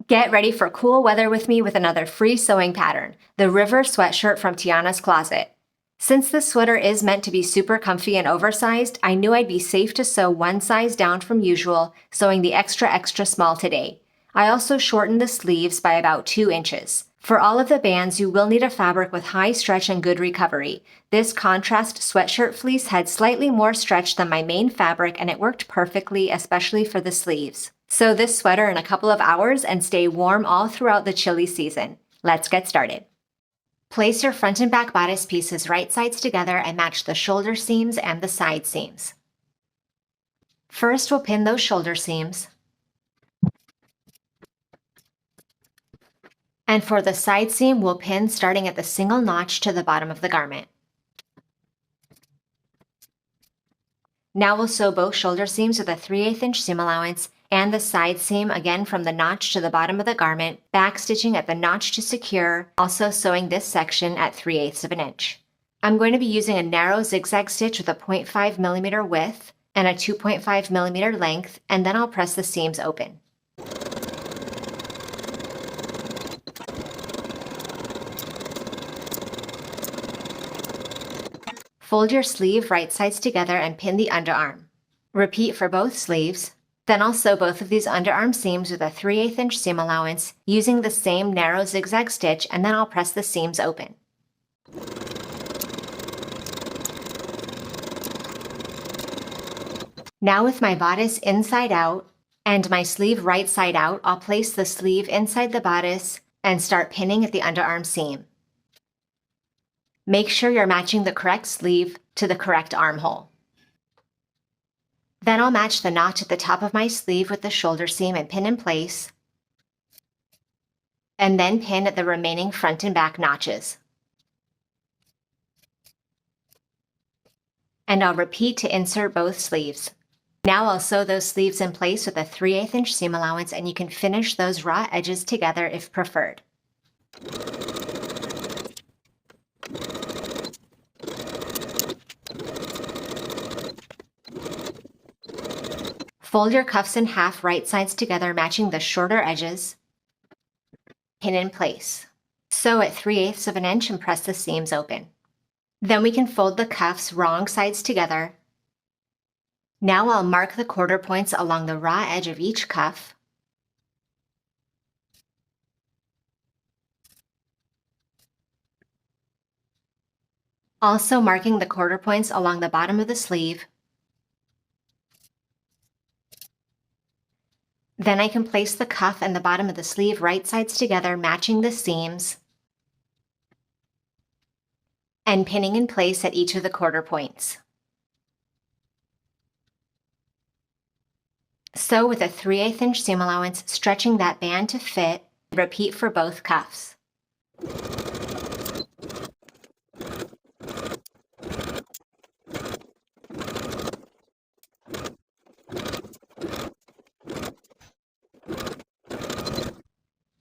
Get ready for cool weather with me with another free sewing pattern, the River Sweatshirt from Tiana's Closet. Since this sweater is meant to be super comfy and oversized, I knew I'd be safe to sew one size down from usual, sewing the extra small today. I also shortened the sleeves by about 2 inches. For all of the bands, you will need a fabric with high stretch and good recovery. This contrast sweatshirt fleece had slightly more stretch than my main fabric, and it worked perfectly, especially for the sleeves. Sew this sweater in a couple of hours and stay warm all throughout the chilly season. Let's get started. Place your front and back bodice pieces right sides together and match the shoulder seams and the side seams. First, we'll pin those shoulder seams. And for the side seam, we'll pin starting at the single notch to the bottom of the garment. Now we'll sew both shoulder seams with a 3/8 inch seam allowance and the side seam again from the notch to the bottom of the garment, backstitching at the notch to secure, also sewing this section at 3/8 of an inch. I'm going to be using a narrow zigzag stitch with a 0.5 millimeter width and a 2.5 millimeter length, and then I'll press the seams open. Fold your sleeve right sides together and pin the underarm. Repeat for both sleeves. Then I'll sew both of these underarm seams with a 3/8 inch seam allowance using the same narrow zigzag stitch, and then I'll press the seams open. Now with my bodice inside out and my sleeve right side out, I'll place the sleeve inside the bodice and start pinning at the underarm seam. Make sure you're matching the correct sleeve to the correct armhole. Then I'll match the notch at the top of my sleeve with the shoulder seam and pin in place, and then pin at the remaining front and back notches. And I'll repeat to insert both sleeves. Now I'll sew those sleeves in place with a 3/8 inch seam allowance, and you can finish those raw edges together if preferred. Fold your cuffs in half right sides together, matching the shorter edges. Pin in place. Sew at 3/8 of an inch and press the seams open. Then we can fold the cuffs wrong sides together. Now I'll mark the quarter points along the raw edge of each cuff. Also marking the quarter points along the bottom of the sleeve. Then I can place the cuff and the bottom of the sleeve right sides together, matching the seams, and pinning in place at each of the quarter points. Sew with a 3/8 inch seam allowance, stretching that band to fit. Repeat for both cuffs.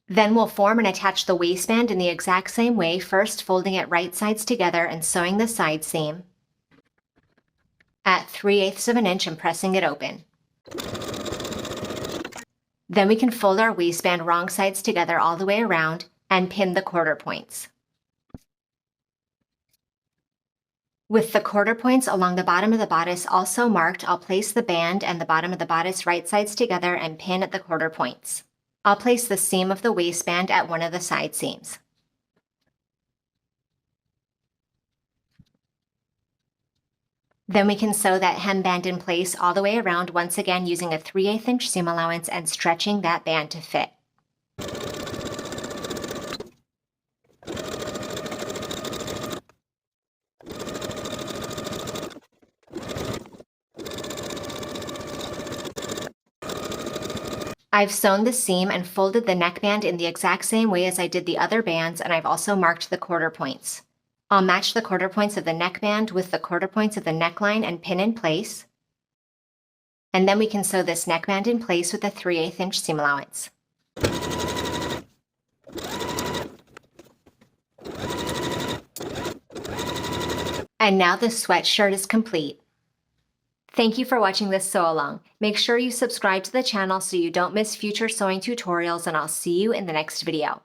Then we'll form and attach the waistband in the exact same way, first folding it right sides together and sewing the side seam at 3/8 of an inch and pressing it open. Then we can fold our waistband wrong sides together all the way around and pin the quarter points. With the quarter points along the bottom of the bodice also marked, I'll place the band and the bottom of the bodice right sides together and pin at the quarter points. I'll place the seam of the waistband at one of the side seams. Then we can sew that hemband in place all the way around, once again using a 3/8 inch seam allowance and stretching that band to fit. I've sewn the seam and folded the neckband in the exact same way as I did the other bands, and I've also marked the quarter points. I'll match the quarter points of the neckband with the quarter points of the neckline and pin in place. And then we can sew this neckband in place with a 3/8 inch seam allowance. And now the sweatshirt is complete. Thank you for watching this sew along. Make sure you subscribe to the channel so you don't miss future sewing tutorials, and I'll see you in the next video.